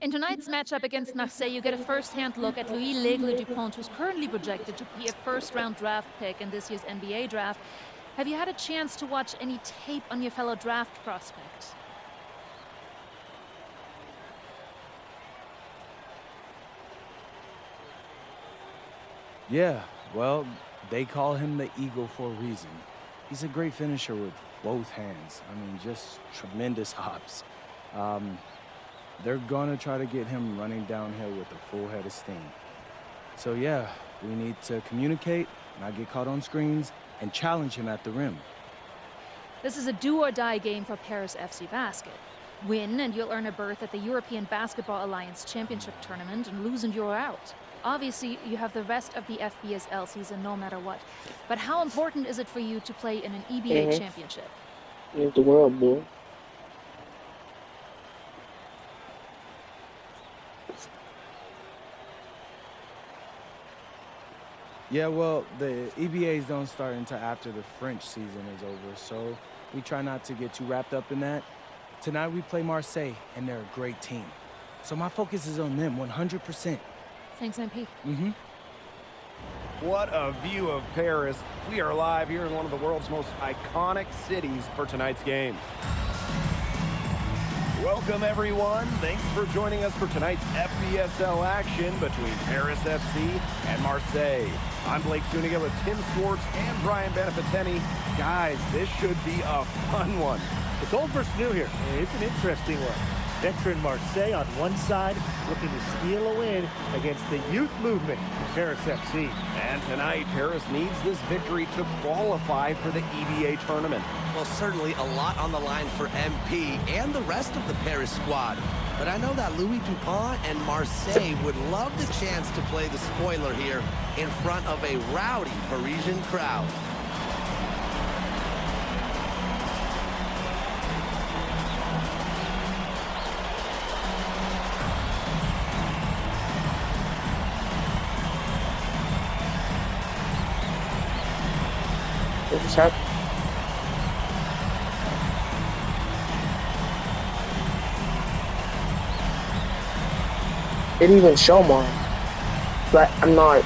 In tonight's matchup against Marseille, you get a first-hand look at Louis L'Aigle Dupont, who's currently projected to be a first-round draft pick in this year's NBA draft. Have you had a chance to watch any tape on your fellow draft prospect? Yeah, well, they call him the Eagle for a reason. He's a great finisher with both hands. I mean, just tremendous hops. They're gonna try to get him running downhill with a full head of steam. So yeah, we need to communicate, not get caught on screens, and challenge him at the rim. This is a do-or-die game for Paris FC Basket. Win, and you'll earn a berth at the European Basketball Alliance Championship Tournament, and lose and you're out. Obviously, you have the rest of the FBSL season no matter what. But how important is it for you to play in an EBA championship? It's the world, boy. Yeah, well, the EBAs don't start until after the French season is over, so we try not to get too wrapped up in that. Tonight we play Marseille, and they're a great team. So my focus is on them 100%. Thanks, MP. What a view of Paris. We are live here in one of the world's most iconic cities for tonight's game. Welcome, everyone. Thanks for joining us for tonight's FBSL action between Paris FC and Marseille. I'm Blake Zuniga with Tim Swartz and Brian Beneficeni. Guys, this should be a fun one. It's old versus new here. It's an interesting one. Veteran Marseille on one side, looking to steal a win against the youth movement, Paris FC. And tonight, Paris needs this victory to qualify for the EBA tournament. Well, certainly a lot on the line for MP and the rest of the Paris squad. But I know that Louis Dupont and Marseille would love the chance to play the spoiler here in front of a rowdy Parisian crowd. What just happened? Didn't even show mine. But I'm not.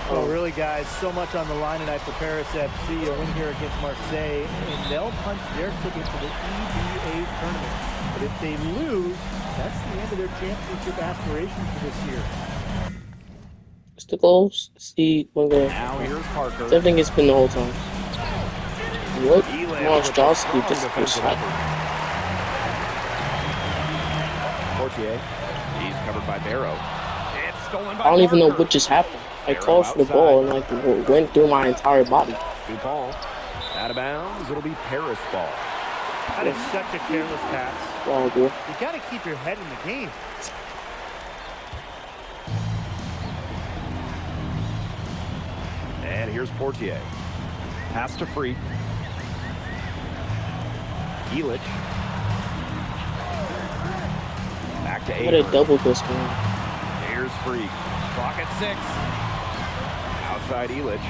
Oh, really, guys? So much on the line tonight for Paris FC. A win here against Marseille, and they'll punch their ticket to the EBA tournament. But if they lose, that's the end of their championship aspirations for this year. It's the goals. See when the Now here's Parker. same thing it's been the whole time. What? Monstrosity just pushed out. Portier. He's covered by Barrow. It's stolen by I don't even know Parker. what just happened. I called for the ball and like went through my entire body. Dupont. Out of bounds. It'll be Paris ball. That is such a careless pass. Wow, boy. You got to keep your head in the game. And here's Portier. Pass to Freak. Elic. Back to What a 8. double this man. Here's Freak. Clock at 6. Outside Elic.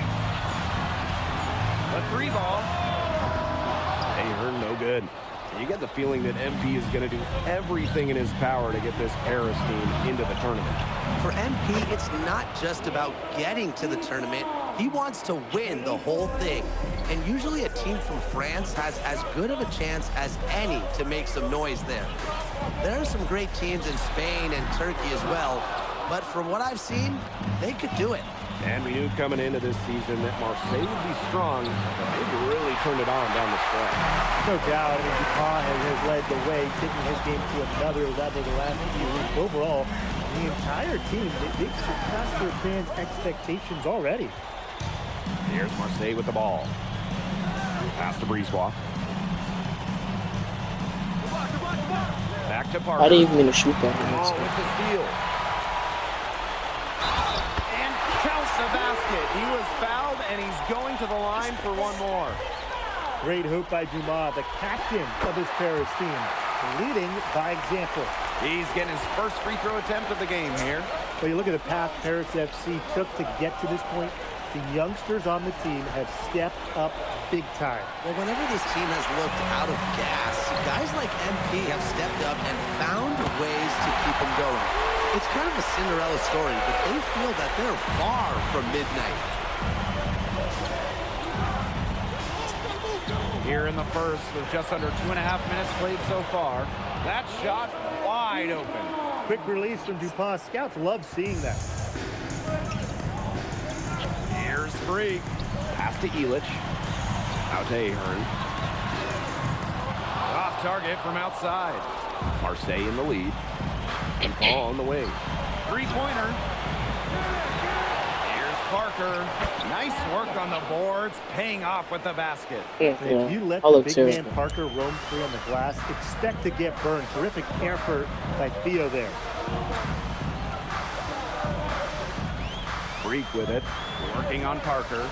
A 3 ball. They heard no good. You get the feeling that MP is going to do everything in his power to get this Paris team into the tournament. For MP, it's not just about getting to the tournament. He wants to win the whole thing. And usually a team from France has as good of a chance as any to make some noise there. There are some great teams in Spain and Turkey as well, but from what I've seen, they could do it. And we knew coming into this season that Marseille would be strong, but they've really turned it on down the stretch. No doubt. I mean, Dupont has led the way, taking his game to another level the last few weeks. Overall, the entire team, they've surpassed their fans' expectations already. Here's Marseille with the ball. Pass to Brisebois. Back to Parker. I didn't even mean to shoot that. Ball with the steal. And counts the basket. He was fouled, and he's going to the line for one more. Great hoop by Dumas, the captain of his Paris team, leading by example. He's getting his first free throw attempt of the game here. Well, you look at the path Paris FC took to get to this point. The youngsters on the team have stepped up big time. Well, whenever this team has looked out of gas, guys like MP have stepped up and found ways to keep them going. It's kind of a Cinderella story, but they feel that they're far from midnight. Here in the first, with just under 2.5 minutes played so far. That shot wide open. Quick release from Dupont. Scouts love seeing that. Here's Freak. Pass to Elich. Out to Ahern. Off target from outside. Marseille in the lead. And Paul on the wing. Three-pointer. Here's Parker. Nice work on the boards, paying off with the basket. If you let the big man Parker roam free on the glass, expect to get burned. Terrific effort by Theo there. Freak with it, working on Parker.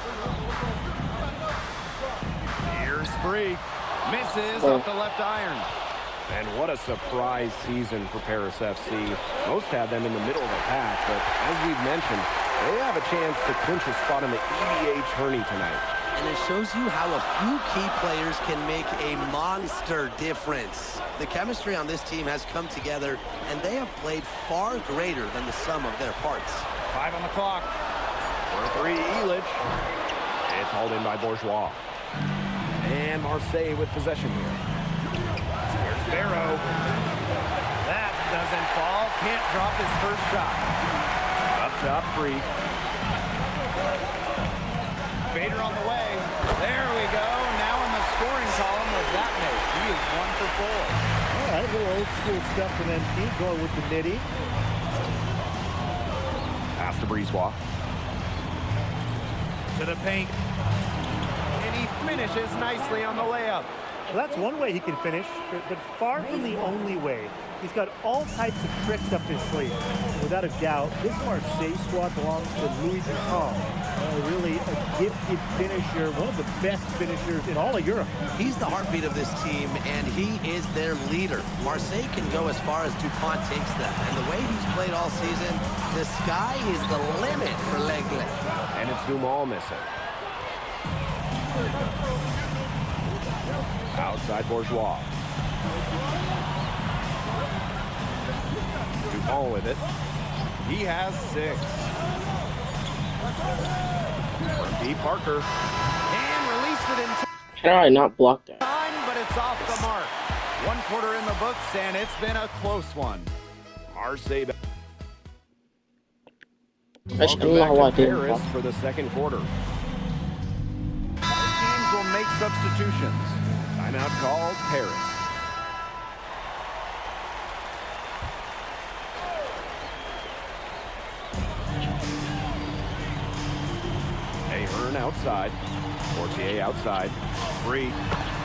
Here's Freak. Misses off the left iron. And what a surprise season for Paris FC. Most had them in the middle of the pack, but as we've mentioned, they have a chance to clinch a spot in the EBA tourney tonight. And it shows you how a few key players can make a monster difference. The chemistry on this team has come together, and they have played far greater than the sum of their parts. 5 on the clock. For 3, Elich. It's hauled in by Bourgeois. And Marseille with possession here. Here's Barrow. That doesn't fall. Can't drop his first shot. Up top, Freak. Vader on the way. There we go. Now in the scoring column with that make. He is 1 for 4. All right, a little old school stuff from MP, going with the nitty. Pass to Brisebois. To the paint. And he finishes nicely on the layup. Well, that's one way he can finish, but far from the only way. He's got all types of tricks up his sleeve. Without a doubt, this Marseille squad belongs to Louis Dupont. Really a gifted finisher, one of the best finishers in all of Europe. He's the heartbeat of this team, and he is their leader. Marseille can go as far as Dupont takes them, and the way he's played all season, the sky is the limit for L'Aigle. And it's Dumont missing. Outside Bourgeois. Dupont with it. He has 6. From D. Parker. And released it in time. How did I not block that? But it's off the mark. 1 quarter in the books, and it's been a close one. Marseille. I don't know how I didn't Paris block. for the second quarter. Both teams will make substitutions. Timeout called Paris. Ahern outside. Portier outside. Free.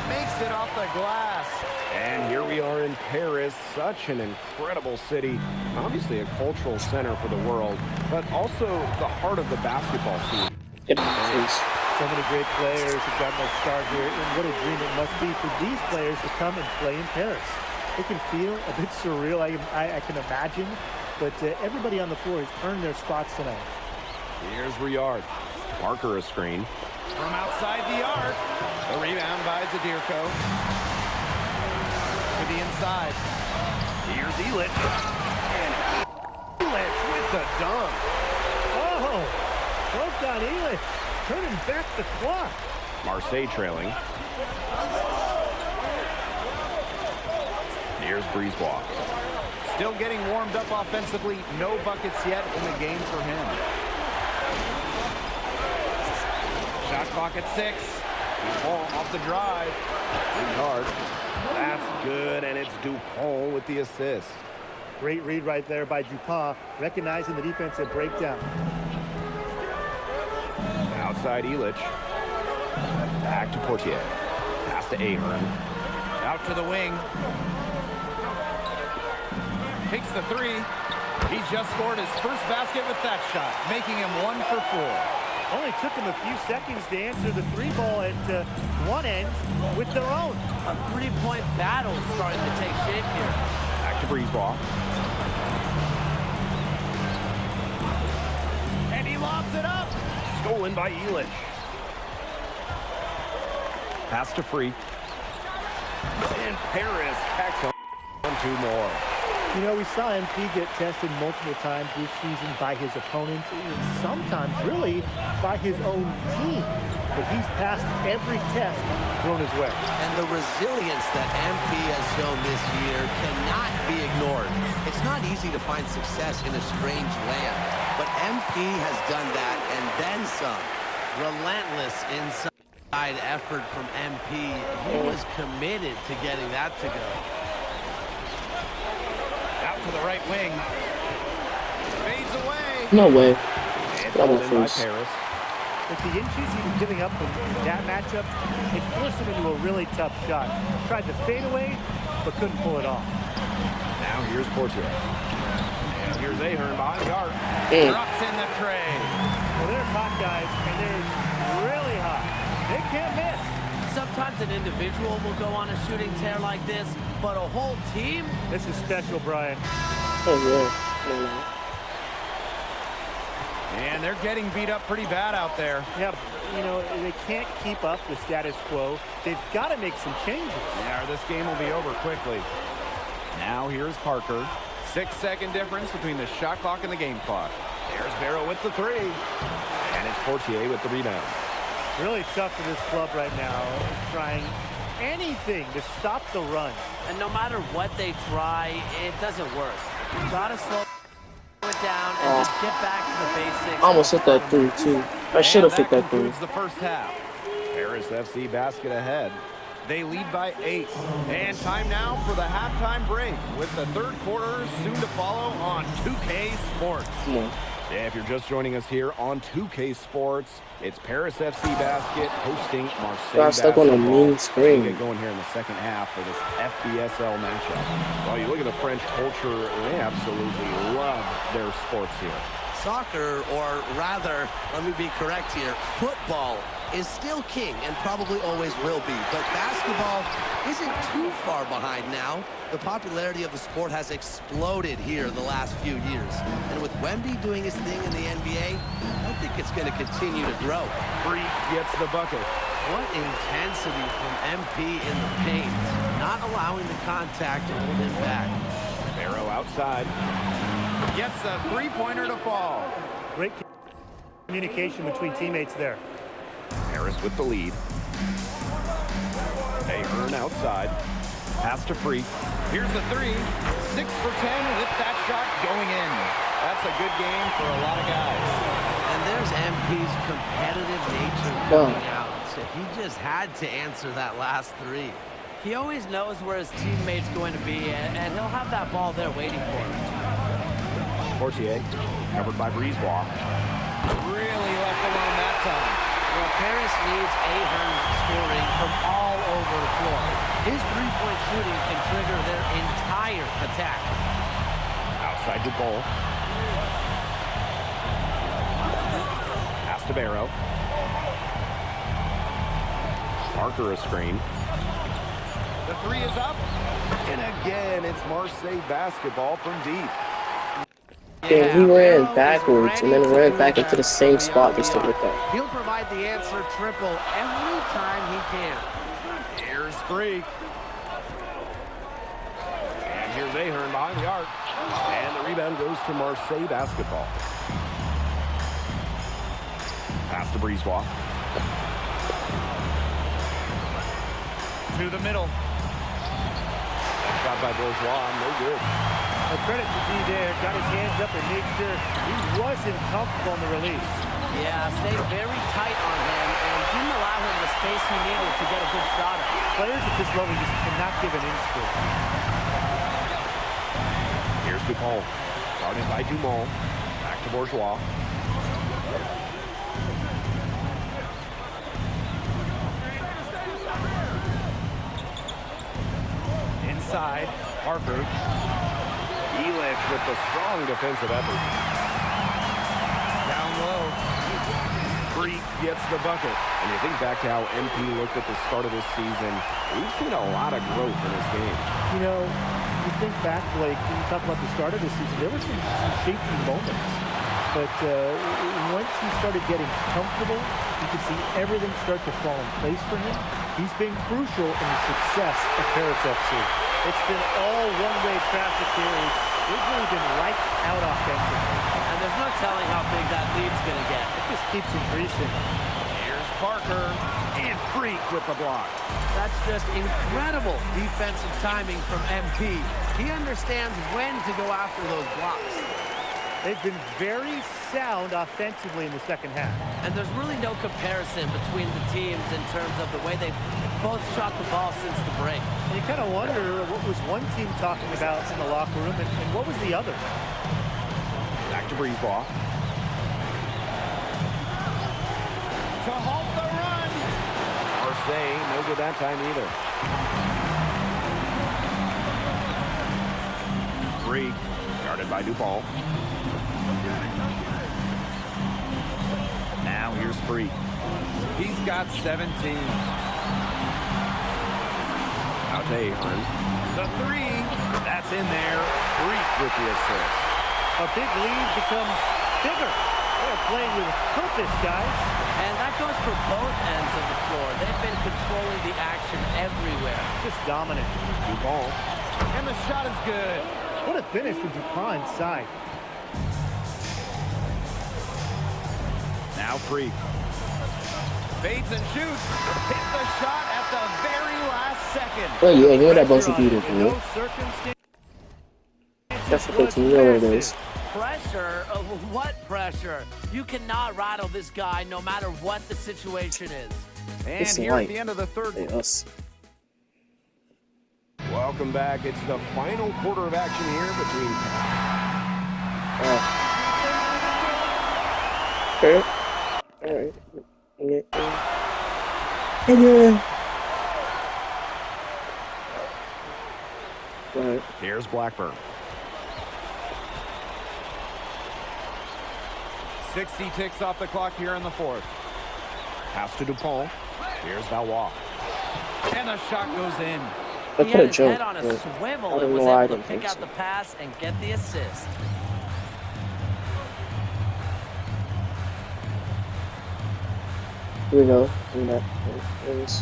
Makes it off the glass. And here we are in Paris, such an incredible city. Obviously a cultural center for the world, but also the heart of the basketball scene. So many great players have gotten their start here, and what a dream it must be for these players to come and play in Paris. It can feel a bit surreal, I can imagine, but everybody on the floor has earned their spots tonight. Here's Riard. Parker a screen. From outside the arc. The rebound by Zadirko. To the inside. Here's Elich. And Elich with the dunk. Oh, close down Elich, turning back the clock. Marseille trailing. Here's Brisebois. Still getting warmed up offensively. No buckets yet in the game for him. Shot clock at 6. Dupont off the drive. Riard. That's good, and it's Dupont with the assist. Great read right there by Dupont, recognizing the defensive breakdown. Outside Elich. Back to Portier. Pass to Ahern. Out to the wing. Takes the 3. He just scored his first basket with that shot, making him 1 for 4. Only took them a few seconds to answer the 3 ball at one end with their own. A 3-point battle starting to take shape here. Back to Brisebois. And he lobs it up. Stolen by Elich. Pass to Freak. And Paris tacks on 2 more. You know, we saw MP get tested multiple times this season by his opponents, and sometimes really by his own team. But he's passed every test thrown his way. And the resilience that MP has shown this year cannot be ignored. It's not easy to find success in a strange land, but MP has done that and then some. Relentless inside effort from MP. He was committed to getting that to go. To the right wing. Fades away. No way. It's That pulled was in by loose. Paris. With the inches he was giving up in that matchup, it forced him into a really tough shot. Tried to fade away, but couldn't pull it off. Now here's Portier. And here's Ahern behind the arc. Drops in the tray. Well, there's hot guys, and there's really hot. They can't miss. Sometimes an individual will go on a shooting tear like this, but a whole team? This is special, Brian. Oh, yeah. No, no. And they're getting beat up pretty bad out there. Yeah, you know, they can't keep up the status quo. They've got to make some changes. Yeah, this game will be over quickly. Now here's Parker. 6-second difference between the shot clock and the game clock. There's Barrow with the 3. And it's Portier with the rebound. Really tough for this club right now, trying anything to stop the run. And no matter what they try, it doesn't work. You gotta slow it down and just get back to the basics. I almost hit that 3, too. I should have hit that 3. Concludes the first half. Paris FC basket ahead. They lead by 8. And time now for the halftime break with the third quarter soon to follow on 2K Sports. Come on. Yeah, if you're just joining us here on 2K Sports, it's Paris FC Basket hosting Marseille Got stuck on a Basketball. mean screen. We get going here in the second half for this FBSL matchup. Well, you look at the French culture, they absolutely love their sports here. Soccer, or rather, let me be correct here, football is still king and probably always will be. But basketball isn't too far behind now. The popularity of the sport has exploded here the last few years. And with Wemby doing his thing in the NBA, I think it's going to continue to grow. Free gets the bucket. What intensity from MP in the paint, not allowing the contact to hold him back. Barrow outside. Gets a three-pointer to fall. Great communication between teammates there. Paris with the lead. They earn outside. Pass to Free. Here's the 3. 6 for 10 with that shot going in. That's a good game for a lot of guys. And there's MP's competitive nature coming out. So he just had to answer that last 3. He always knows where his teammate's going to be, and he'll have that ball there waiting for him. Portier, covered by Breezewaw. Really left alone that time. Well, Paris needs Ahern's scoring from all over the floor. His three-point shooting can trigger their entire attack. Outside to goal. Pass to Barrow. Parker a screen. The 3 is up. And again, it's Marseille basketball from deep. Yeah, he ran backwards and then ran back into the same spot just to hit that. He'll provide the answer triple every time he can. Here's Freak. And here's Ahern behind the arc. And the rebound goes to Marseille basketball. Pass to Breezewaw. To the middle. That shot by Bourgeois, no good. A credit to D there, got his hands up and made sure he wasn't comfortable in the release. Yeah, stayed very tight on him and didn't allow him the space he needed to get a good shot at. Players at this level just cannot give an inch to it. Here's Dupont. Guarded by Dumont. Back to Bourgeois. Inside, Parker. Elich with the strong defensive effort. Down low. Freak gets the bucket. And you think back to how MP looked at the start of this season, we've seen a lot of growth in this game. You know, you think back, Blake, when you talk about the start of the season, there were some shaky moments. but once he started getting comfortable, you could see everything start to fall in place for him. He's been crucial in the success of Paris FC. It's been all one-way traffic here. They've really been lights out offensively. And there's no telling how big that lead's going to get. It just keeps increasing. Here's Parker, and Freak with the block. That's just incredible defensive timing from MP. He understands when to go after those blocks. They've been very sound offensively in the second half. And there's really no comparison between the teams in terms of the way they've both shot the ball since the break. And you kind of wonder what was one team talking about in the locker room and what was the other. Back to Breezeball. To halt the run. Marseille, no good that time either. Freak, guarded by Dupont. Now here's Freak. He's got 17. Out to Ahern. The three. That's in there. Freak with the assist. A big lead becomes bigger. They're playing with purpose, guys. And that goes for both ends of the floor. They've been controlling the action everywhere. Just dominant. Dupont. And the shot is good. What a finish from Dupont inside. Now Freak. Fades and shoots. Hit the shot at the very last second. Well, yeah, you know that bouncy beater, In bro. those circumstances, That's the thing, you know what it is. Pressure? What pressure? You cannot rattle this guy no matter what the situation is. And It's here at light. the end of the third. Hey, us. Welcome back. It's the final quarter of action here between. Okay. Alright. Yeah. Right. Here's Blackburn. 60 ticks off the clock here in the fourth. Pass to Dupont. Here's Valois. And the shot goes in. I He could had have his head jumped. on a But swivel I and don't was know why I able to didn't pick think out so. the pass and get the assist. Here we go. And that is.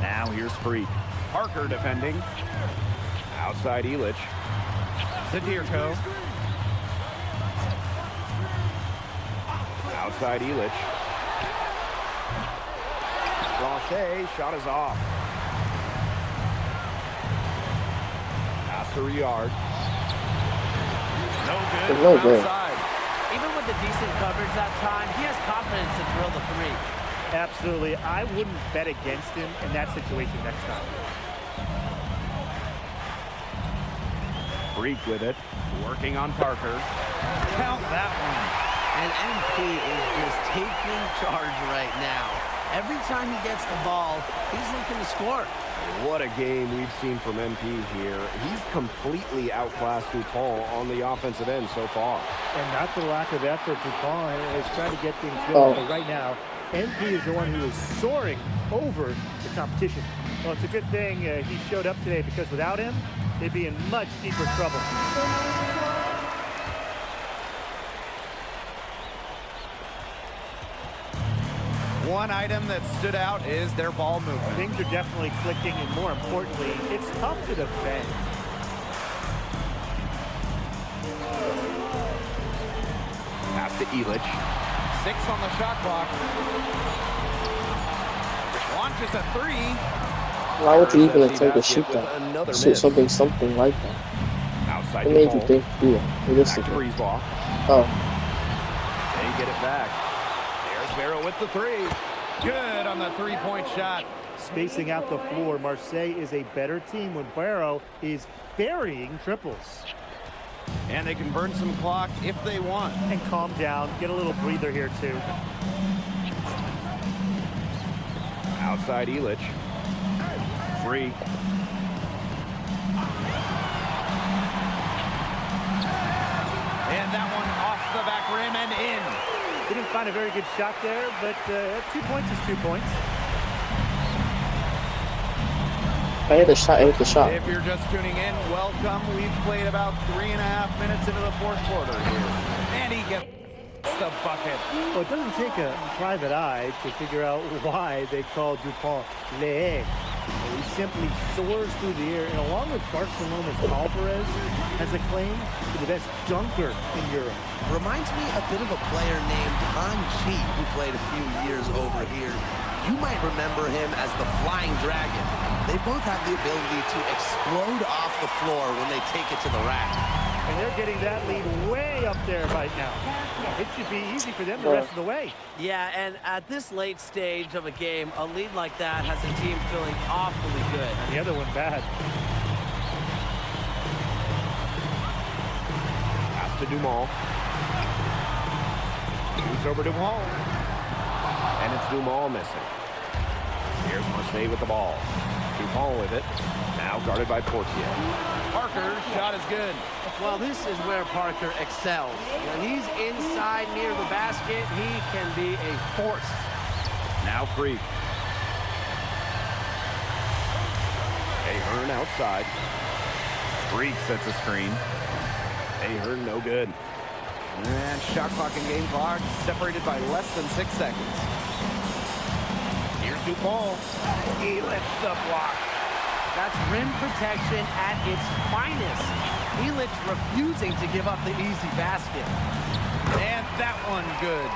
Now here's Freak. Parker defending. Outside Elich. Zadirko. Outside Elich. Blanchet, shot is off. Pass to Riard. No good. There's no from good. outside. Even with the decent coverage that time, he has confidence to drill the three. Absolutely. I wouldn't bet against him in that situation next time. Freak with it. Working on Parker. Count that one. And MP is just taking charge right now. Every time he gets the ball, he's looking to score. What a game we've seen from MP here. He's completely outclassed Dupont on the offensive end so far. And not for lack of effort, Dupont is trying to get things going. But right now, MP is the one who is soaring over the competition. Well, it's a good thing he showed up today, because without him, they'd be in much deeper trouble. One item that stood out is their ball movement. Things are definitely clicking, and more importantly, it's tough to defend. Pass to Elich. 6 on the shot clock. Launches a 3. Why would you even FC attempt to basket shoot with that? another Shoot miss. something like that. Outside What made you Dupont. think to do it? Back to Realistically. Breezeball. Oh. They get it back. There's Barrow with the 3. Good on the three-point shot. Spacing out the floor, Marseille is a better team when Barrow is burying triples. And they can burn some clock if they want. And calm down, get a little breather here too. Outside Elich. Freak. And that one off the back rim and in. Didn't find a very good shot there, but 2 points is 2 points. I hit the shot. I hit the shot. If you're just tuning in, welcome. We've played about 3.5 minutes into the fourth quarter here. And he gets the bucket. Well, it doesn't take a private eye to figure out why they call Dupont Le. He simply soars through the air, and along with Barcelona's Alvarez, has a claim to the best dunker in Europe. Reminds me a bit of a player named Han Chi, who played a few years over here. You might remember him as the Flying Dragon. They both have the ability to explode off the floor when they take it to the rack. And they're getting that lead way up there right now. It should be easy for them the rest of the way. Yeah, and at this late stage of a game, a lead like that has a team feeling awfully good. And the other one bad. Pass to Dumont. Shoots over Dumont. And it's Dumont missing. Here's Marseille with the ball. Dupont with it. Now guarded by Portier. Parker's shot is good. Well, this is where Parker excels. When he's inside near the basket, he can be a force. Now Freak. Ahern outside. Freak sets a screen. Ahern no good. And shot clock and game clock separated by less than 6 seconds. Here's Dupont. He lifts the block. That's rim protection at its finest. Elitch refusing to give up the easy basket. And that one good.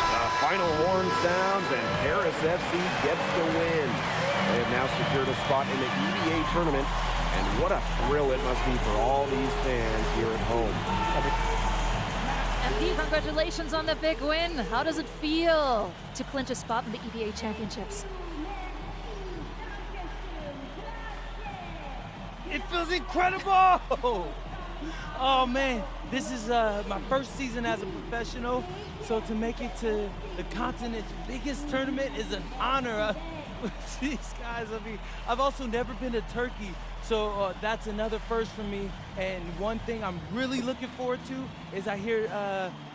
The final horn sounds and Paris FC gets the win. They have now secured a spot in the EBA tournament. And what a thrill it must be for all these fans here at home. MP, congratulations on the big win. How does it feel to clinch a spot in the EBA championships? It feels incredible! Oh man, this is my first season as a professional, so to make it to the continent's biggest tournament is an honor. These guys, I mean, I've also never been to Turkey, so that's another first for me. And one thing I'm really looking forward to is I hear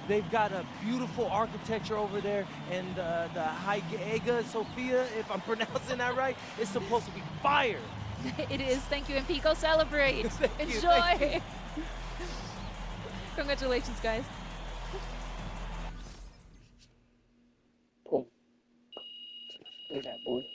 they've got a beautiful architecture over there, and the Hagia Sophia, if I'm pronouncing that right, is supposed to be fire. It is. Thank you, MP. Go celebrate. Enjoy. Thank you. Congratulations, guys. Boom. Look at that, boy.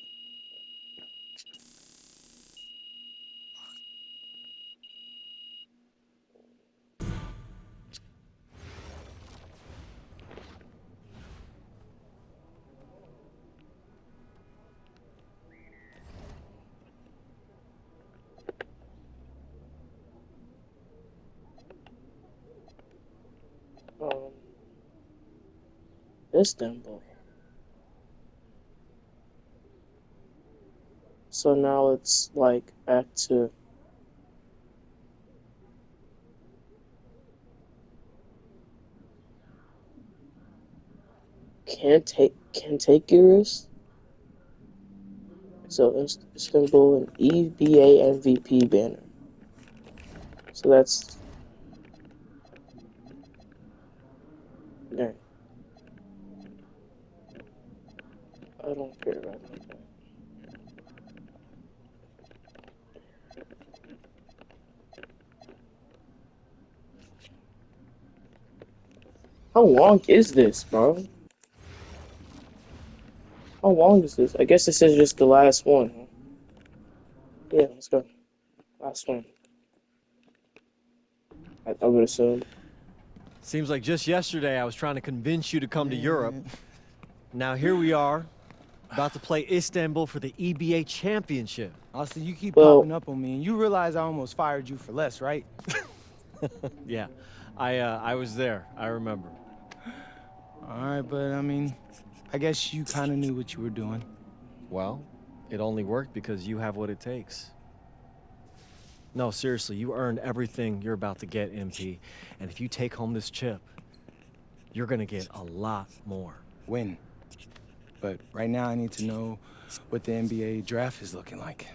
Istanbul. So now it's like back to Cantakeris. So Istanbul and EBA MVP banner. So that's there. I don't care about that. How long is this, bro? How long is this? I guess this is just the last one. Huh? Yeah, let's go. Last one. I would assume. Seems like just yesterday I was trying to convince you to come to Europe. Now here we are, about to play Istanbul for the EBA championship. Austin, you keep Well- popping up on me, and you realize I almost fired you for less, right? Yeah, I was there, I remember. All right, but I mean, I guess you kind of knew what you were doing. Well, it only worked because you have what it takes. No, seriously, you earned everything you're about to get, MP. And if you take home this chip, you're gonna get a lot more. Win. But right now I need to know what the NBA draft is looking like.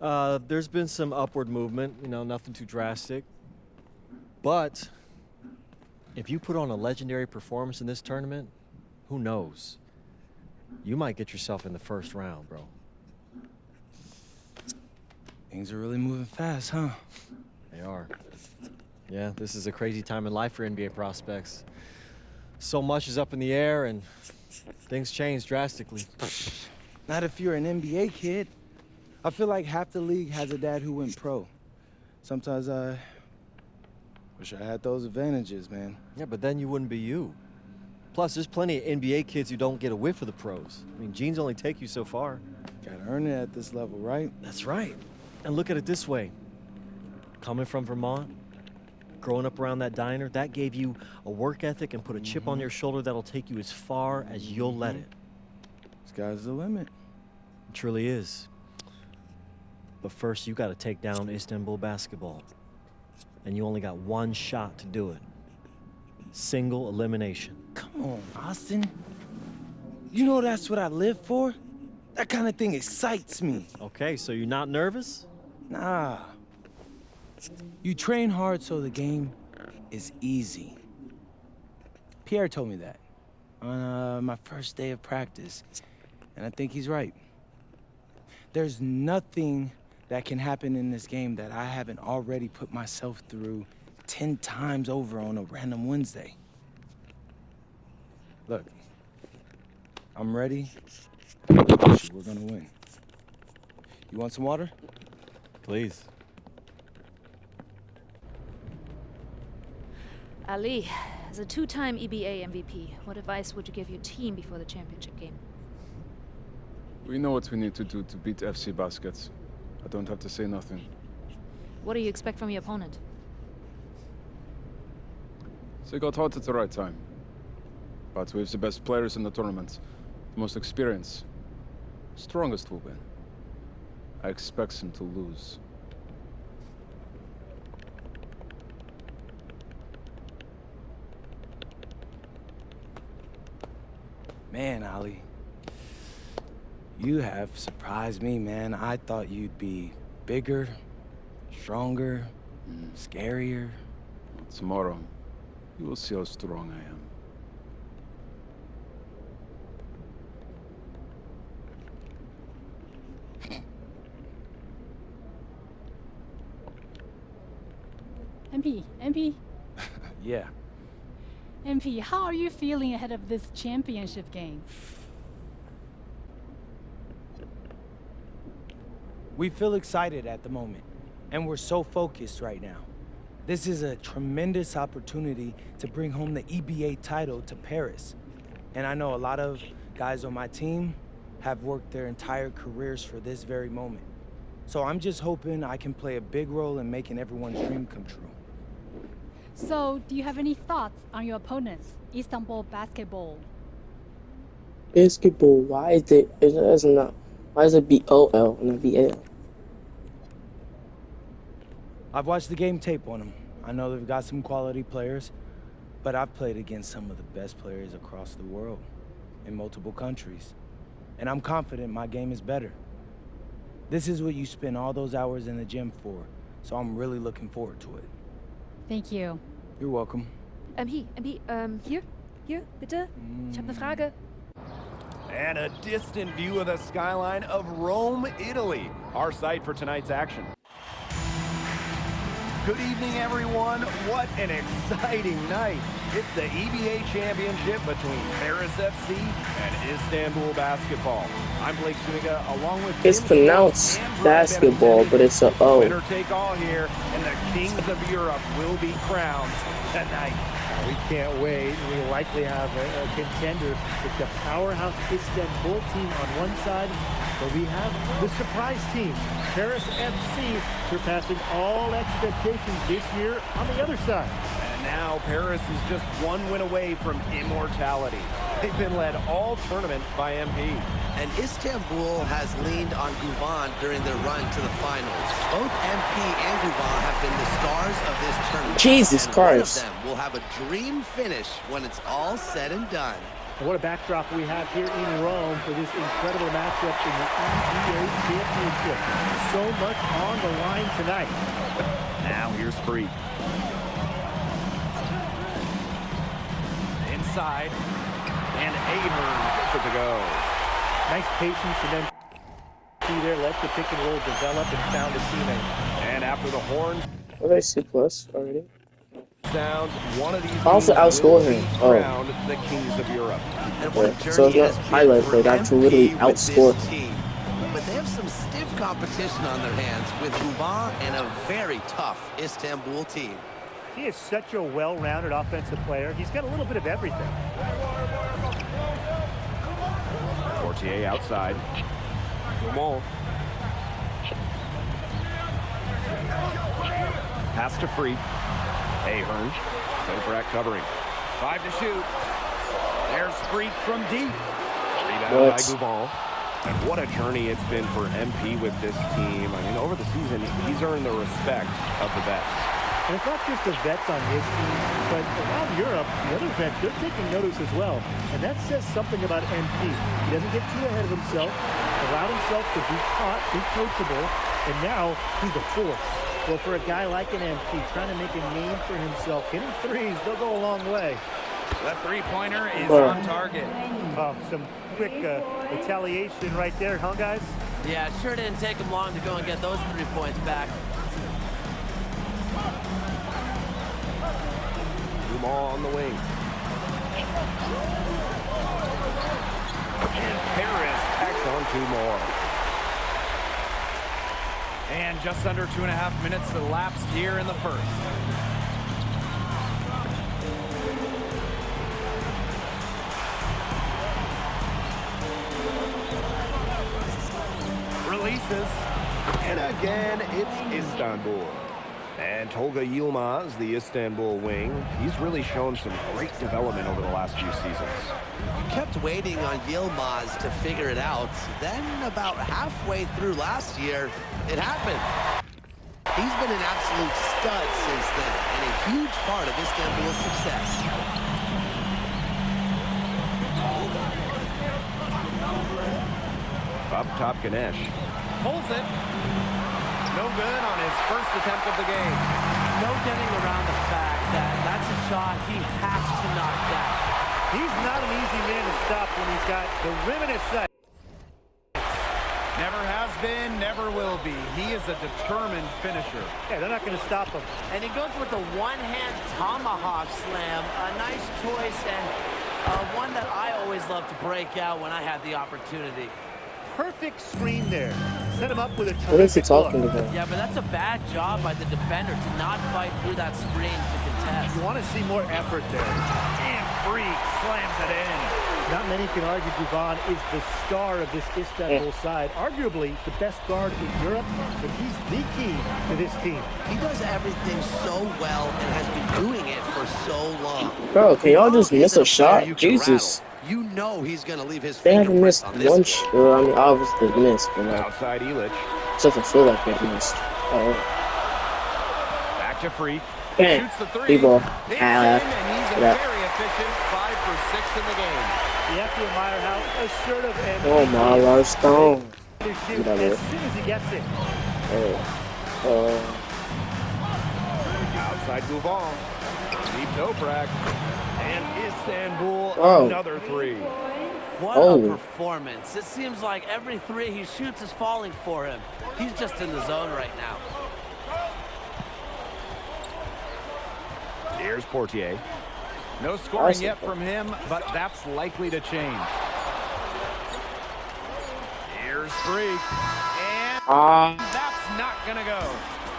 There's been some upward movement, you know, nothing too drastic. But if you put on a legendary performance in this tournament, who knows? You might get yourself in the first round, bro. Things are really moving fast, huh? They are. Yeah, this is a crazy time in life for NBA prospects. So much is up in the air and things change drastically. Not if you're an NBA kid. I feel like half the league has a dad who went pro. Sometimes I wish I had those advantages, man. Yeah, but then you wouldn't be you. Plus, there's plenty of NBA kids who don't get a whiff of the pros. I mean, genes only take you so far. Gotta earn it at this level, right? That's right. And look at it this way. Coming from Vermont, growing up around that diner, that gave you a work ethic and put a chip on your shoulder that'll take you as far as you'll let it. Sky's the limit. It truly is. But first, you got to take down Istanbul basketball. And you only got one shot to do it. Single elimination. Come on, Austin. You know that's what I live for? That kind of thing excites me. Okay, so you're not nervous? Nah. You train hard so the game is easy. Pierre told me that on my first day of practice, and I think he's right. There's nothing that can happen in this game that I haven't already put myself through 10 times over on a random Wednesday. Look, I'm ready. We're gonna win. You want some water? Please. Ali, as a two-time EBA MVP, what advice would you give your team before the championship game? We know what we need to do to beat FC Baskets. I don't have to say nothing. What do you expect from your opponent? They got hot at the right time. But we have the best players in the tournament. The most experience. Strongest will win. I expect them to lose. Man, Ali, you have surprised me, man. I thought you'd be bigger, stronger, scarier. Tomorrow, you will see how strong I am. MP, Yeah. MP, how are you feeling ahead of this championship game? We feel excited at the moment, and we're so focused right now. This is a tremendous opportunity to bring home the EBA title to Paris. And I know a lot of guys on my team have worked their entire careers for this very moment. So I'm just hoping I can play a big role in making everyone's dream come true. So, do you have any thoughts on your opponents, Istanbul basketball? Basketball, why is it B-O-L and not B-A-L? I've watched the game tape on them. I know they've got some quality players, but I've played against some of the best players across the world in multiple countries. And I'm confident my game is better. This is what you spend all those hours in the gym for, so I'm really looking forward to it. Thank you. You're welcome. Hier, bitte. Ich habe eine Frage. And a distant view of the skyline of Rome, Italy, our site for tonight's action. Good evening, everyone. What an exciting night. It's the EBA championship between Paris FC and Istanbul basketball. I'm Blake Suniga, along with It's pronounced basketball, but it's a O. Winner take all here, and the kings of Europe will be crowned tonight. We can't wait. We likely have a contender with the powerhouse Istanbul team on one side, but we have the surprise team, Paris FC, surpassing all expectations this year on the other side. And now Paris is just one win away from immortality. They've been led all tournament by MP. And Istanbul has leaned on Guvan during their run to the finals. Both MP and Guvan have been the stars of this tournament. Jesus and Christ. One of them will have a dream finish when it's all said and done. And what a backdrop we have here in Rome for this incredible matchup in the EBA Championship. So much on the line tonight. Now here's Freak. Inside. And Ahern gets it to go. Nice patience to then see there, let the pick and roll develop and found a teammate. And after the horns What did I see plus already? sounds, one of these I also teams outscored will him. be Oh. crowned the Kings of Europe. And what a Yeah, journey so it's it not has been highlight, for but I actually MP literally with this outscored. team. But they have some stiff competition on their hands with Guban and a very tough Istanbul team. He is such a well-rounded offensive player. He's got a little bit of everything. Portier outside. Dumont. Pass to Freak. Ahern. Toprak covering. 5 to shoot. There's Freak from deep. Rebound by Guban. And what a journey it's been for MP with this team. I mean, over the season, he's earned the respect of the vets. And it's not just the vets on his team, but around Europe, the other vets, they're taking notice as well. And that says something about MP. He doesn't get too ahead of himself, allowed himself to be caught, be coachable, and now he's a force. Well, for a guy like an MP, trying to make a name for himself, hitting threes, they'll go a long way. The three-pointer is on target. Some quick retaliation right there, huh, guys? Yeah, it sure didn't take him long to go and get those 3 points back. Dumont on the wing. And Paris tacks on 2 more. And just under 2.5 minutes elapsed here in the first. Releases. And again, it's Istanbul. And Tolga Yilmaz, the Istanbul wing, he's really shown some great development over the last few seasons. You kept waiting on Yilmaz to figure it out. Then about halfway through last year, it happened. He's been an absolute stud since then, and a huge part of Istanbul's success. Up top, Ganesh. Pulls it. No good on his first attempt of the game. No getting around the fact that that's a shot he has to knock down. He's not an easy man to stop when he's got the rim in his sight. Never has been, never will be. He is a determined finisher. Yeah, they're not going to stop him. And he goes with the one-hand tomahawk slam. A nice choice and one that I always love to break out when I had the opportunity. Perfect screen there. Set him up with a terrific What is he talking look. about? Yeah, but that's a bad job by the defender to not fight through that screen to contest. You want to see more effort there. And Freak slams it in. Not many can argue Guban is the star of this Istanbul side. Arguably the best guard in Europe, but he's the key to this team. He does everything so well and has been doing it for so long. Bro, can y'all just miss a shot? You can Jesus. rattle. You know he's going to leave his They haven't fingerprints missed on this one one. shot. Well, I mean, obviously they missed, but like, Outside Illich. it doesn't feel like they missed. Oh, Back to Freak. bang. Shoots the three. B-ball. It's Ah, in, and he's a yeah. very efficient 5 for 6 in the game. You have to admire how assertive and Oh my Lord Stone. to shoot Whatever. as soon as he gets it. Outside Guban. Deep Toprak. And Istanbul, Oh. another 3. What Oh. a performance. It seems like every 3 he shoots is falling for him. He's just in the zone right now. Here's Portier. No scoring Awesome. yet from him, but that's likely to change. Here's Freak. And that's not going to go.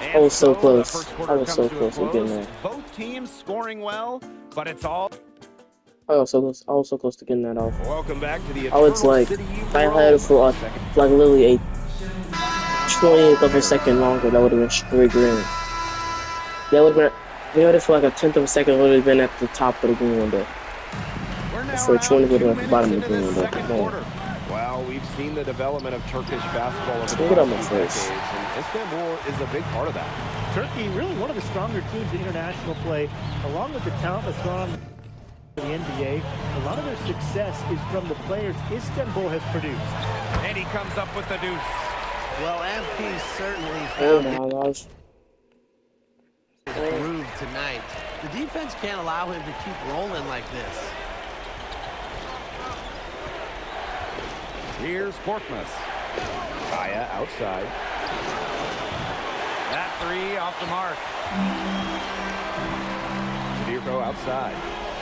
And I was so the close. first I quarter was comes so to a close to getting close. there. Both teams scoring well, but it's all... I was so close to getting that off. Welcome back to the I was Eternal like, City if I had it for like literally a 20th of a second longer, that would have been straight green. That would have been, if we had it for like a 10th of a second, it would have been at the top of the green window. We're now For 20, around would 2 have been at the bottom of the minutes green into window. this second quarter. Well, we've seen the development of Turkish basketball over Look the at all my last few face. decades, and Istanbul is a big part of that. Turkey, really one of the stronger teams in international play, along with the talent that's gone on The NBA, a lot of their success is from the players Istanbul has produced. And he comes up with the deuce. Well, MP certainly Oh found my gosh. his groove tonight. The defense can't allow him to keep rolling like this. Here's Korkmaz. Kaya outside. That three off the mark. Zadirko outside.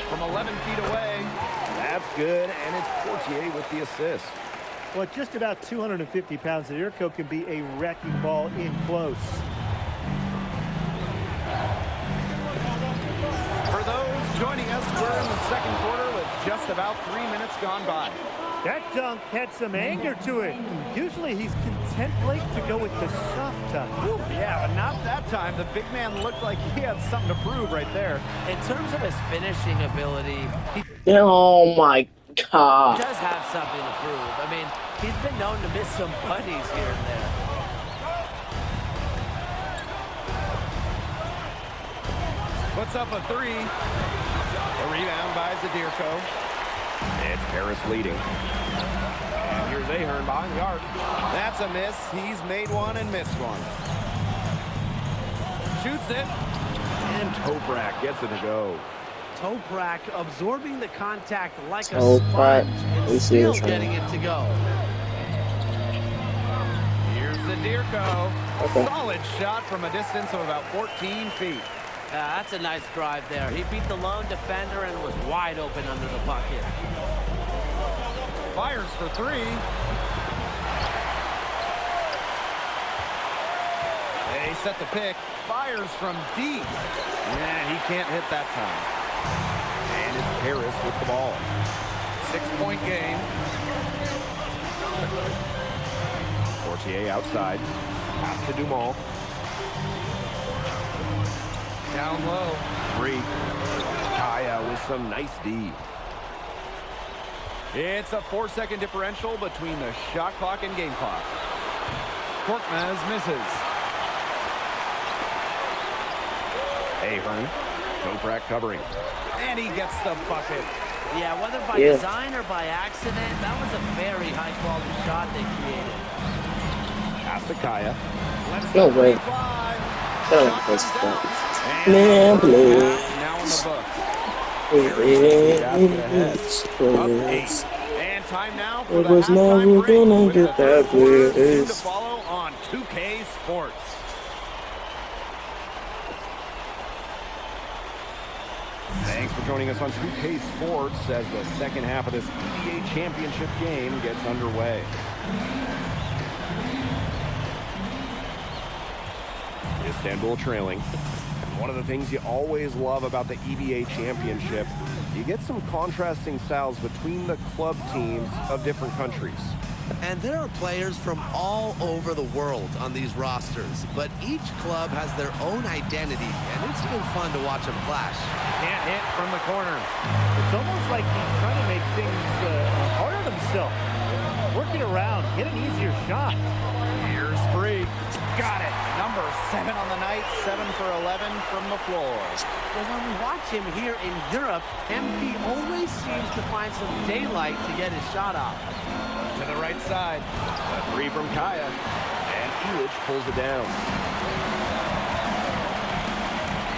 From 11 feet away. That's good, and it's Portier with the assist. Well, at just about 250 pounds, Zadirko can be a wrecking ball in close. For those joining us, we're in the second quarter with just about 3 minutes gone by. That dunk had some anger to it. Usually he's content, Blake, to go with the soft touch. Yeah, but not that time. The big man looked like he had something to prove right there. In terms of his finishing ability, he Oh my god. does have something to prove. I mean, he's been known to miss some buddies here and there. Puts up a three. A rebound by Zadirko. It's Paris leading. And here's Ahern behind the arc. That's a miss. He's made one and missed one. Shoots it. And Toprak gets it to go. Toprak absorbing the contact like a Toprak. sponge We and see still this getting it to go. Here's Zadirko. Okay. Solid shot from a distance of about 14 feet. That's a nice drive there. He beat the lone defender and was wide open under the bucket. Fires for three. They set the pick. Fires from deep. Yeah, he can't hit that time. And it's Paris with the ball. 6-point game. Portier outside. Pass to Dumont. Down low. Three. Kaya with some nice D. It's a 4-second differential between the shot clock and game clock. Korkmaz misses. Ahern. Toprak covering. And he gets the bucket. Yeah, whether by design or by accident, that was a very high-quality shot they created. Pass to Kaya. No way. Man, please. Now in the books. Please. And time now for It the was halftime never break gonna with the get third that quarter soon to place. follow on 2K Sports. Thanks for joining us on 2K Sports as the second half of this EBA championship game gets underway. Istanbul trailing. One of the things you always love about the EBA championship, you get some contrasting styles between the club teams of different countries. And there are players from all over the world on these rosters, but each club has their own identity, and it's been fun to watch them clash. Can't hit from the corner. It's almost like he's trying to make things hard on himself. Working around, get an easier shot. Here's free. Got it. Number 7 on the night, 7 for 11 from the floor. But when we watch him here in Europe, MP always seems to find some daylight to get his shot off. To the right side. A three from Kaya. And Illich pulls it down.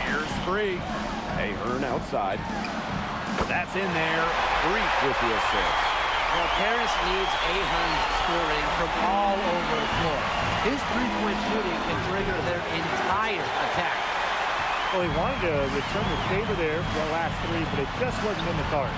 Here's free. Ahern outside. That's in there. Freak with the assist. Well, Paris needs Ahern's scoring from all over the floor. His three-point shooting can trigger their entire attack. Well, he wanted to return the favor there for the last three, but it just wasn't in the cards.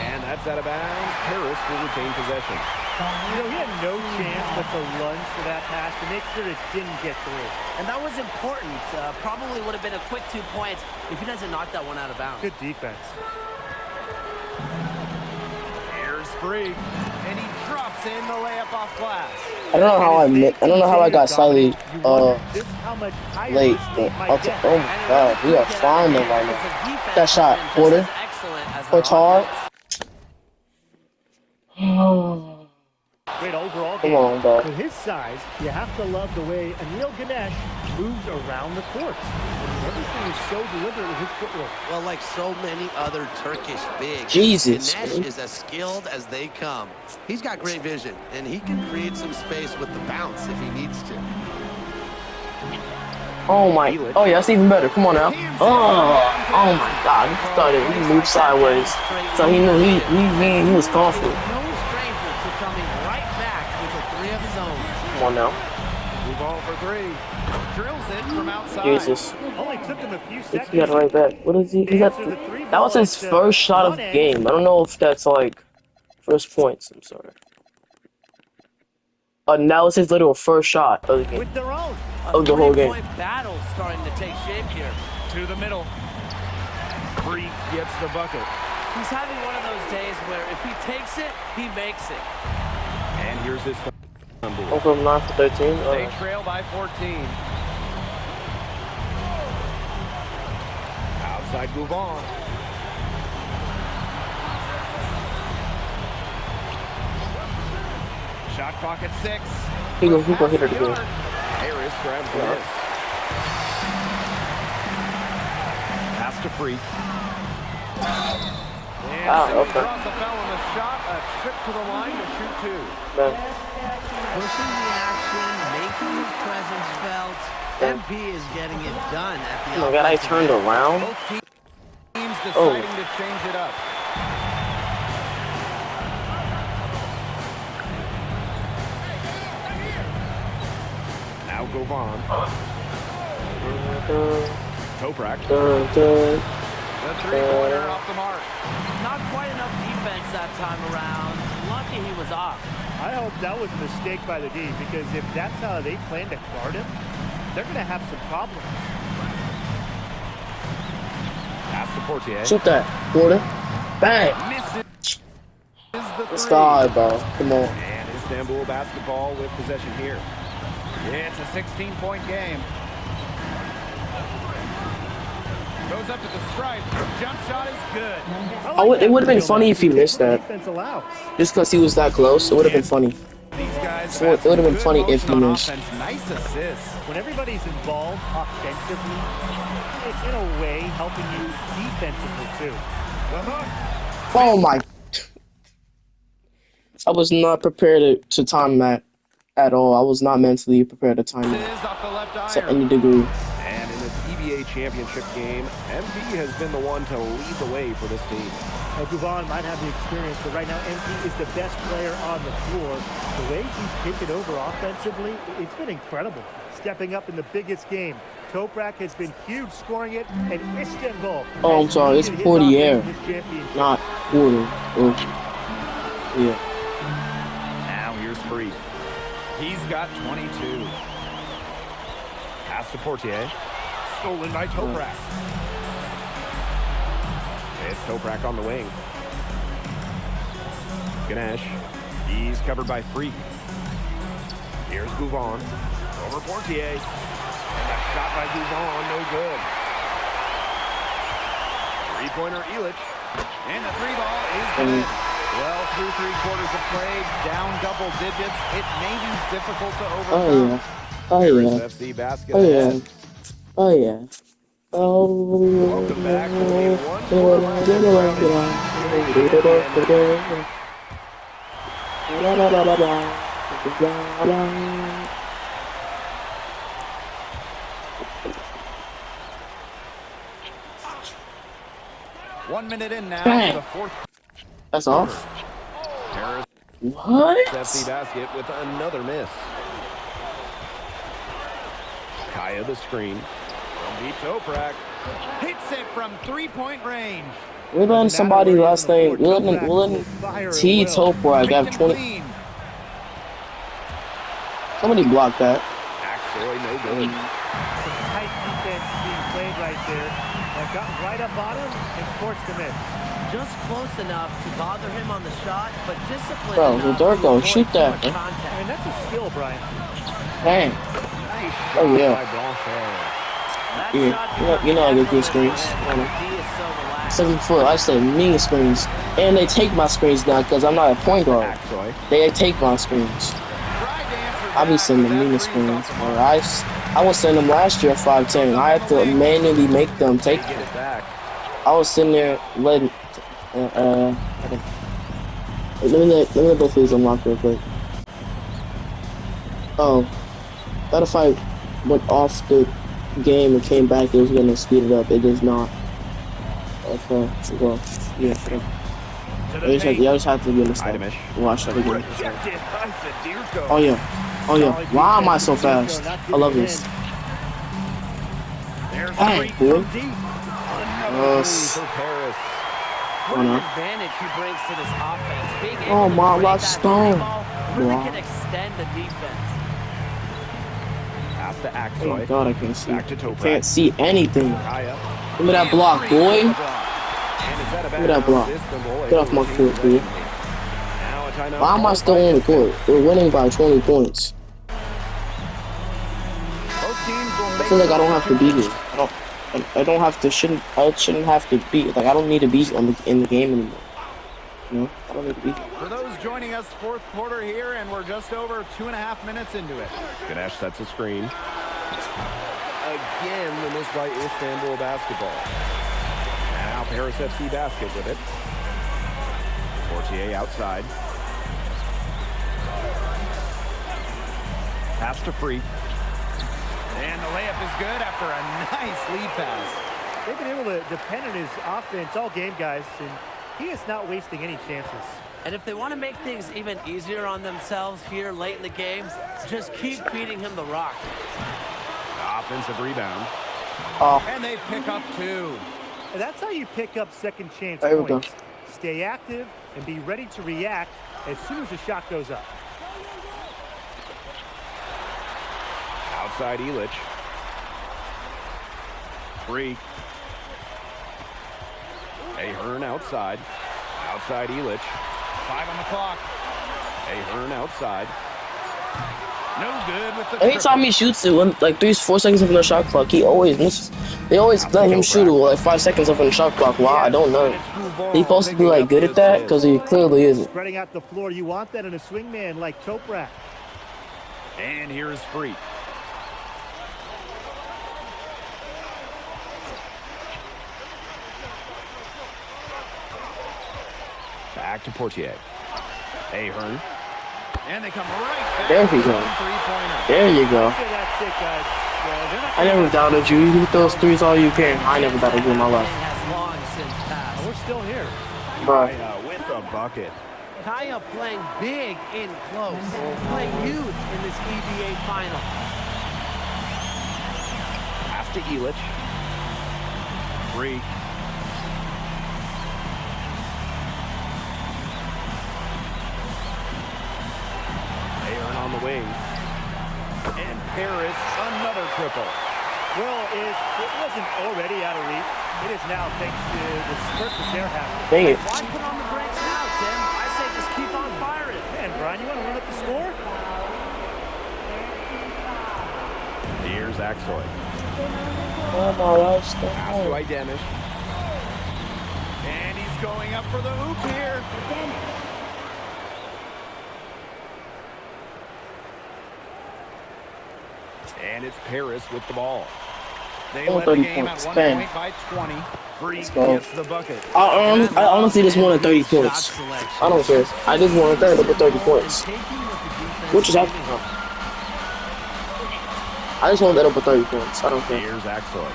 And that's out of bounds. Paris will retain possession. You know, he had no chance but to lunge for that pass to make sure it didn't get through. And that was important. Probably would have been a quick 2 points if he doesn't knock that one out of bounds. Good defense. Here's free. And he drops in the layup off glass. I don't know how I got slightly Just how much higher late, this but lead might oh get. my god, we are fine though right now. That shot, Porter. Portar. Great overall Come game. on, bro. With his size, you have to love the way Anil Ganesh moves around the court. Everything is so deliberate with his footwork. Well, like so many other Turkish bigs, Jesus, Ganesh man. is as skilled as they come. He's got great vision, and he can create some space with the bounce if he needs to. Oh my. Oh yeah, that's even better. Come on now. Oh my God. He started. He moved sideways. So he knew he was confident. No stranger to coming right back with a three of his own. Come on now. Move on for three. Drills it from outside. Jesus. Only took him a few seconds. He got right back. What is he? He got. That was his first shot of the game. I don't know if that's like first points. I'm sorry. That was his literal first shot of the game. With their own. Of the whole game. Three-point battle starting to take shape here. To the middle. Freak gets the bucket. He's having one of those days where if he takes it, he makes it. And here's his number. Oh, from 9 for 13. They trail by 14. Outside move on. Shot clock at 6. He gonna hit it again. Harris grabs the miss. Pass to Freak. And Okay. draws the foul on the shot. A trip to the line to shoot 2. Man. Pushing the action, making his presence felt. MP is getting it done at the Oh my God, I turned around. Both teams deciding to change it up. Now Govan. Toprak. The three-pointer off the mark. Not quite enough defense that time around. Lucky he was off. I hope that was a mistake by the D, because if that's how they plan to guard him, they're going to have some problems. Pass to Portier. Shoot that. Porter. Bang. Misses the Let's three. go, bro. Come on. And Istanbul basketball with possession here. It's a 16-point game. Goes up to the stripe. Jump shot is good. It would have been funny if he missed that. Defense allows. Just because he was that close, it would have been funny. These guys It would have been funny if he missed. Nice assist. When everybody's involved offensively, it's in a way helping you defensively too. Oh my. I was not prepared to time that at all. I was not mentally prepared to time it Off the left to iron. any degree. And in this EBA championship game, MP has been the one to lead the way for this team. Govan might have the experience, but right now MP is the best player on the floor. The way he's taken over offensively, it's been incredible. Stepping up in the biggest game. Toprak has been huge scoring it, and Istanbul. Oh, I'm sorry. It's Portier, not Porter. Oh. Yeah. Now here's Freak. He's got 22. Pass to Portier. Stolen by Toprak. It's Toprak on the wing. Ganesh. He's covered by Freak. Here's Gouvon. Over Portier. And a shot by Gouvon, no good. Three-pointer Illich. And the three ball is good. Well, through 3/4 of play, down double digits. It may be difficult to overcome. Oh yeah. FC basket. Oh yeah. Oh yeah. Oh. Welcome back. Only one quarter left in the round. 1 minute in now. Bang. The fourth. That's off. Harris What? FC basket with another miss. Kaya the screen. From deep Toprak. Hits it from three-point range. We're letting somebody last name. We're letting T Toprak have 20. Somebody blocked that. Axoy, no good. Some tight defense being played right there. That got right up on him and forced the miss. Just close enough to bother him on the shot, but disciplined Bro, enough Rodorko, to avoid shoot too that, much man. contact. I mean, that's a skill, Brian. Dang. Nice Oh, shot yeah. by Blanchet. That Yeah, shot you know I get good becomes screens. effortless when he is so relaxed. 7 foot. I say mean screens, and they take my screens now because I'm not a point guard. Axoy. They take my screens. Tried to answer I be back, sending but that meanest three's off screens, the or mark. I was sending them last year at 5'10". I had to manually make them take They get them. it back. I was sitting there letting. Okay. Let me both of these unlock real quick. Oh, that if I went off the game and came back, it was gonna speed it up. It does not. Okay, well, yeah. Y'all just have to be understand. Watch that again. Rejected by Zadirko. Oh yeah. Oh yeah. Why am I so fast? I love this. There's Hey, Freak boy. from deep. Another three for Paris. What an advantage he brings to this offense. Being able Oh to my create last that stone. ball really Wow. can extend the defense. Pass to Oh my Axoy. god, I can't see. Back to I Toprak. can't see anything. Kaya. Look at that block, Freak boy. with the block. And it's out of Look at that block. bounds. Istanbul Get off my able to court, retain dude. possession. Now a timeout Why am I called still by on the Istanbul. court? We're winning by 20 points. Both teams will I make feel like I don't have to be substitutions. here. I don't have to. I shouldn't have to be. Like I don't need to be in the game anymore. You know, I don't need to be here. For those joining us, fourth quarter here, and we're just over 2.5 minutes into it. Ganesh sets a screen. Again, the miss by Istanbul basketball. Now Paris FC basket with it. Portier outside. Pass to Freak. And the layup is good after a nice lead pass. They've been able to depend on his offense all game, guys, and he is not wasting any chances. And if they want to make things even easier on themselves here late in the game, just keep feeding him the rock. Offensive rebound. Oh, And they pick up two. And that's how you pick up second chance There we go. points. Stay active and be ready to react as soon as the shot goes up. Outside Elich. Freak. Ahern outside. Outside Elich. 5 on the clock. Ahern outside. No good with the anytime he shoots it, when like 3-4 seconds left on the shot clock, he always misses. They always let him shoot it with like 5 seconds left on the shot clock. Why? I don't know. He's supposed to be like good at that because he clearly isn't. Spreading out the floor, you want that in a swingman like Toprak. And here's Freak. Back to Portier. Ahern. And they come right back. There we go. There you go. I'd say that's it, guys. They're not I never doubted you. You hit those threes all you can. I never doubted you in my life. Has long since passed. We're still here. Bro. Kaya with a bucket. Kaya playing big in close, playing huge in this EBA final. Pass to Elich. Freak. Ahern on the wing. And Paris, another triple. Well, if it wasn't already out of reach, it is now thanks to the spurt that they're having. Dang it. Why put on the brakes now, Tim? I say just keep on firing. Man, Brian, you want to run up the score? Here's Axoy. Oh my last Pass to Idemish. And he's going up for the hoop here. And it's Paris with the ball. They led the 30 game points. at 1 Bang. point by 20. Freak go. gets the bucket. I honestly just wanted 30 points. I don't care. I just wanted 30 points. Which is happening. I just want that over 30 points. I don't care. Here's Axoy.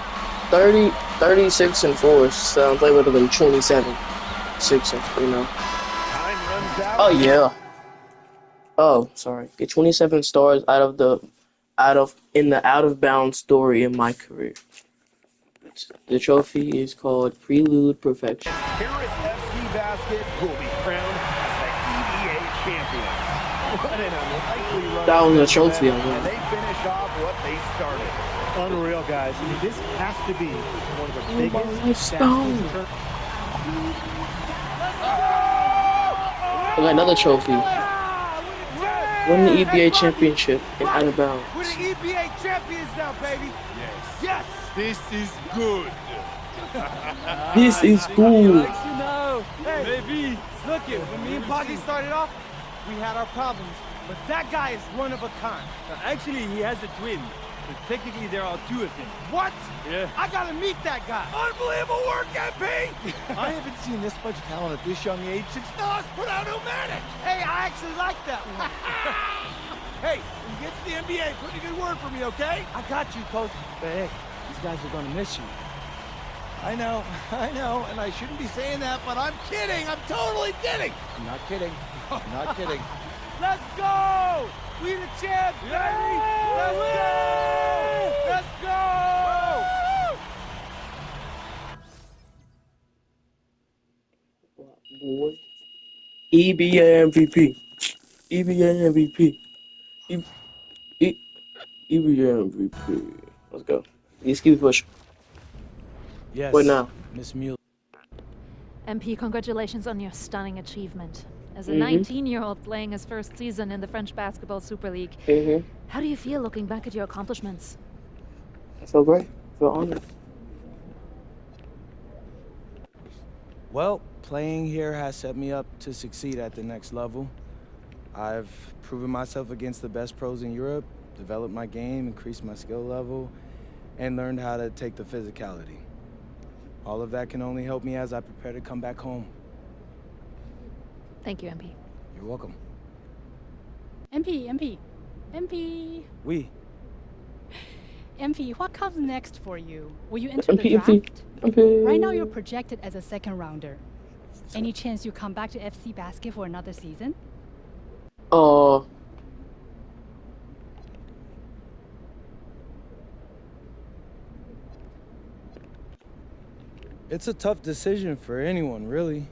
36 and 4 sounds way better than 27, 6 and 3 now. Time runs out. Oh yeah. Oh, sorry. Get 27 stars in the out of bounds story in my career. The trophy is called Prelude Perfection. Paris FC Basket will be crowned as the EBA champions. What an unlikely run. That was a it's been trophy, for them, I and they finish off what they started. Unreal, guys. I mean, this has to be one of the biggest, stone. I got another trophy. Won the EBA championship in out of bounds. We're the EBA champions now, baby. Yes. This is good. This is cool. You know, hey, baby. Look it. When me and Poggy started off, we had our problems, but that guy is one of a kind. Actually, he has a twin. but technically there are two of them. What? Yeah. I gotta meet that guy. Unbelievable work, MP! I haven't seen this much talent at this young age since Nas put out Pneumatic. Hey, I actually like that one. Hey, when you get to the NBA, put in a good word for me, okay? I got you, coach. But hey, these guys are gonna miss you. I know, and I shouldn't be saying that, but I'm kidding. I'm totally kidding. I'm not kidding. I'm not kidding. Let's go! We the champs, baby! Let's go! Let's go! Boy. EBA MVP. EBA MVP. EBA MVP. Let's go. Let's keep pushing. Yes, What now? Miss Mueller. MP, congratulations on your stunning achievement. As a Mhm. 19-year-old playing his first season in the French Basketball Super League, how do you feel looking back at your accomplishments? I feel great. I feel honored. Well, playing here has set me up to succeed at the next level. I've proven myself against the best pros in Europe, developed my game, increased my skill level, and learned how to take the physicality. All of that can only help me as I prepare to come back home. Thank you, MP. You're welcome. MP. We. MP, what comes next for you? Will you enter the MP. draft? Right now you're projected as a second rounder. Any chance you come back to FC Basket for another season? It's a tough decision for anyone, really.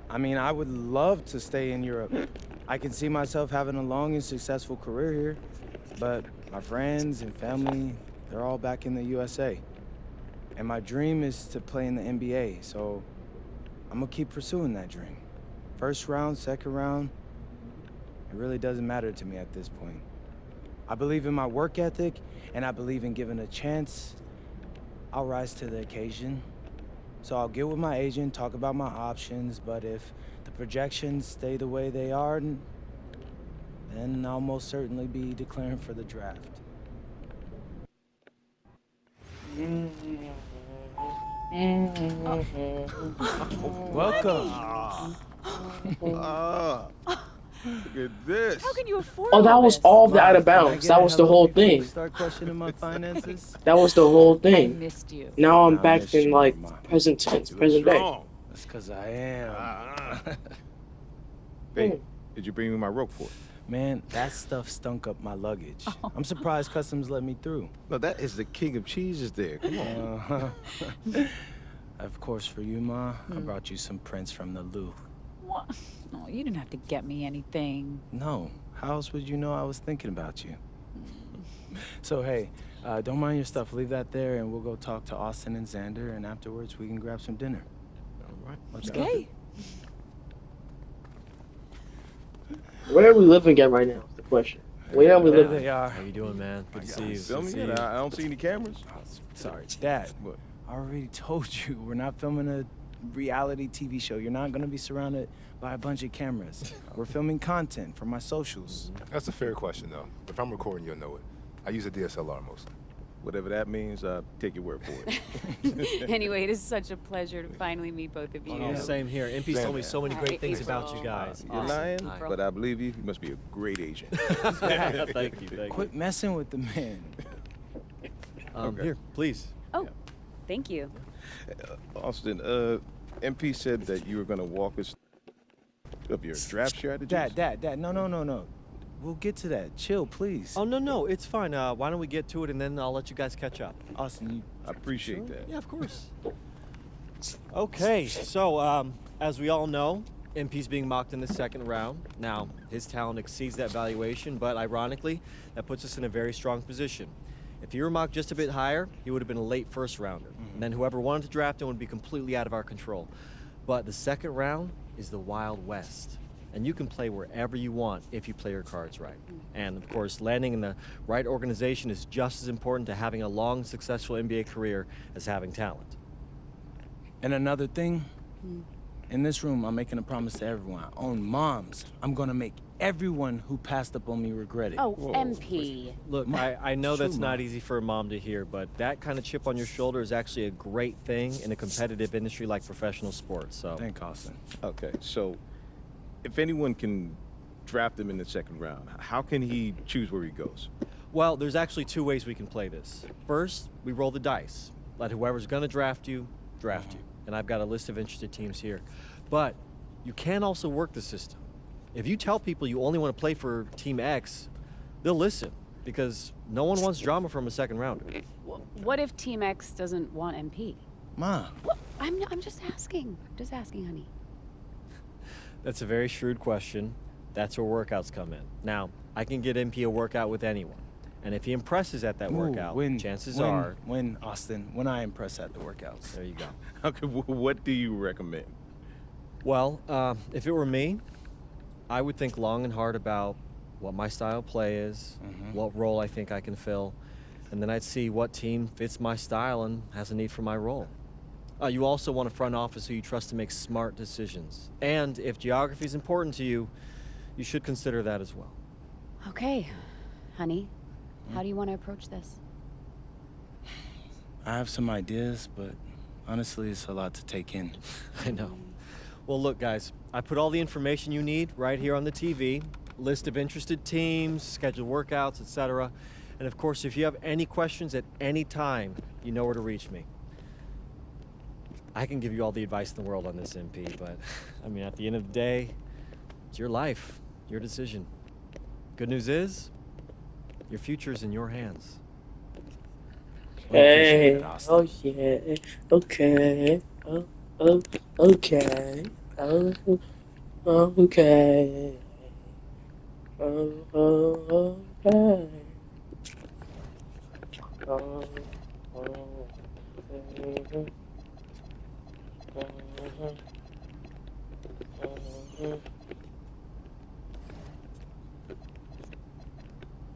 I mean, I would love to stay in Europe. I can see myself having a long and successful career here, but my friends and family, they're all back in the USA. And my dream is to play in the NBA, so I'm gonna keep pursuing that dream. First round, second round, it really doesn't matter to me at this point. I believe in my work ethic, and I believe in giving a chance. I'll rise to the occasion. So I'll get with my agent, talk about my options, but if the projections stay the way they are, then I'll most certainly be declaring for the draft. Welcome. Look at this. How can you afford Oh, that all was this? all the Ma, out of can I bounds. get That a was the hello whole before we thing. start questioning my finances? That was the whole I thing. missed you. Now I'm I back missed in you, like Ma. present tense, You look present day. strong. That's because I am. Hey, did you bring me my rope for it? Man, that stuff stunk up my luggage. I'm surprised customs let me through. No, that is the king of cheeses there. Come on. Of course, for you, Ma, I brought you some prints from the Louvre. What? No, you didn't have to get me anything. No, how else would you know I was thinking about you? So, hey, don't mind your stuff. Leave that there, and we'll go talk to Austin and Xander, and afterwards we can grab some dinner. All right. Let's go. Okay. Where are we living at right now? Is the question. Where are we There living? they are. How you doing, man? Good to see you. Film Good to me? see you. I don't see any cameras. Oh, sorry, Dad. What? I already told you, we're not filming a reality TV show. You're not gonna be surrounded by a bunch of cameras. We're filming content for my socials. That's a fair question, though. If I'm recording, you'll know it. I use a DSLR mostly. Whatever that means, take your word for it. Anyway, it is such a pleasure to finally meet both of you. Oh, same here. MP's told me so many great things about you guys. You're lying, Awesome. but I believe you. You must be a great agent. Thank you. Quit messing with the man. Here, please. Oh, thank you. Austin, MP said that you were going to walk us of your draft strategies. Dad, no. We'll get to that. Chill, please. Oh, no, it's fine. Why don't we get to it, and then I'll let you guys catch up. Austin, I appreciate that. Yeah, of course. Okay, so as we all know, MP's being mocked in the second round. Now, his talent exceeds that valuation, but ironically, that puts us in a very strong position. If he were mocked just a bit higher, he would have been a late first rounder. And then whoever wanted to draft him would be completely out of our control. But the second round is the Wild West. And you can play wherever you want if you play your cards right. And of course, landing in the right organization is just as important to having a long, successful NBA career as having talent. And another thing, in this room, I'm making a promise to everyone. On moms, I'm gonna make everyone who passed up on me regret it. Oh, MP. Look, Ma, I know it's true, that's Ma. not easy for a mom to hear, but that kind of chip on your shoulder is actually a great thing in a competitive industry like professional sports. So, Thank Austin. Okay, so if anyone can draft him in the second round, how can he choose where he goes? well, there's actually two ways we can play this. First, we roll the dice. Let whoever's going to draft you, draft you. And I've got a list of interested teams here. But you can also work the system. If you tell people you only want to play for Team X, they'll listen because no one wants drama from a second rounder. What if Team X doesn't want MP? Ma. I'm just asking. Just asking, honey. That's a very shrewd question. That's where workouts come in. Now, I can get MP a workout with anyone. And if he impresses at that workout, chances are... When, Austin, when I impress at the workouts. There you go. Okay, what do you recommend? Well, if it were me, I would think long and hard about what my style of play is, what role I think I can fill, and then I'd see what team fits my style and has a need for my role. You also want a front office who you trust to make smart decisions. And if geography is important to you, you should consider that as well. Okay, honey. How do you want to approach this? I have some ideas, but honestly, it's a lot to take in. I know. Well, look, guys, I put all the information you need right here on the TV. List of interested teams, scheduled workouts, etc. And of course, if you have any questions at any time, you know where to reach me. I can give you all the advice in the world on this, MP, but I mean, at the end of the day, it's your life, your decision. Good news is, your future is in your hands. Hey, oh yeah, okay, okay, okay, okay.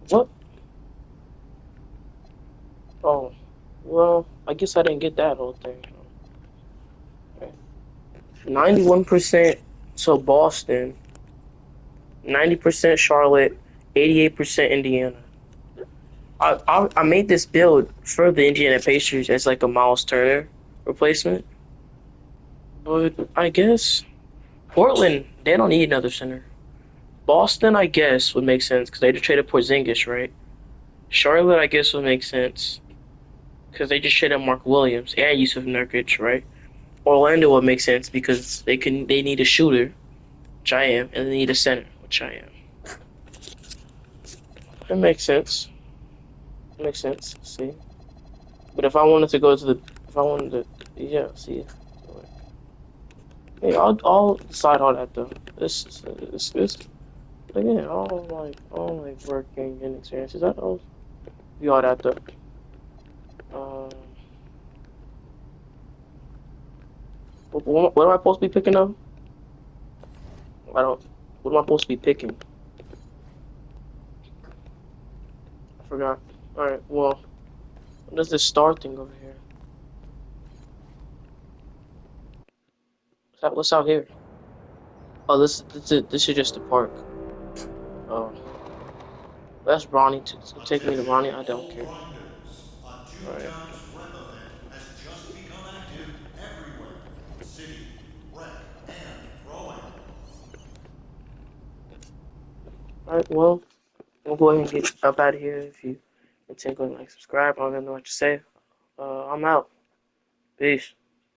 What? Oh, well, I guess I didn't get that whole thing. 91% so Boston, 90% Charlotte, 88% Indiana. I made this build for the Indiana Pacers as like a Miles Turner replacement, but I guess Portland, they don't need another center. Boston, I guess, would make sense because they just traded Porzingis, right? Charlotte, I guess, would make sense because they just traded Mark Williams and Yusuf Nurkic, right? Orlando would make sense because they need a shooter, which I am, and they need a center, which I am. It makes sense. It makes sense. See, but if I wanted to go to the, if I wanted to, yeah, see. Hey, I'll decide all that though. This again, all my working and experiences. I'll do all that though. What am I supposed to be picking up? I don't. What am I supposed to be picking? I forgot. All right. Well, what is this star thing over here? What's out here? Oh, this is just the park. Oh, that's Ronnie. Take me to Ronnie. I don't care. All right. Rep event has just become active everywhere. City, rec, and pro-am. All right. Well, we'll go ahead and get up out of here. If you intend to like subscribe, I don't even know what to say. I'm out. Peace.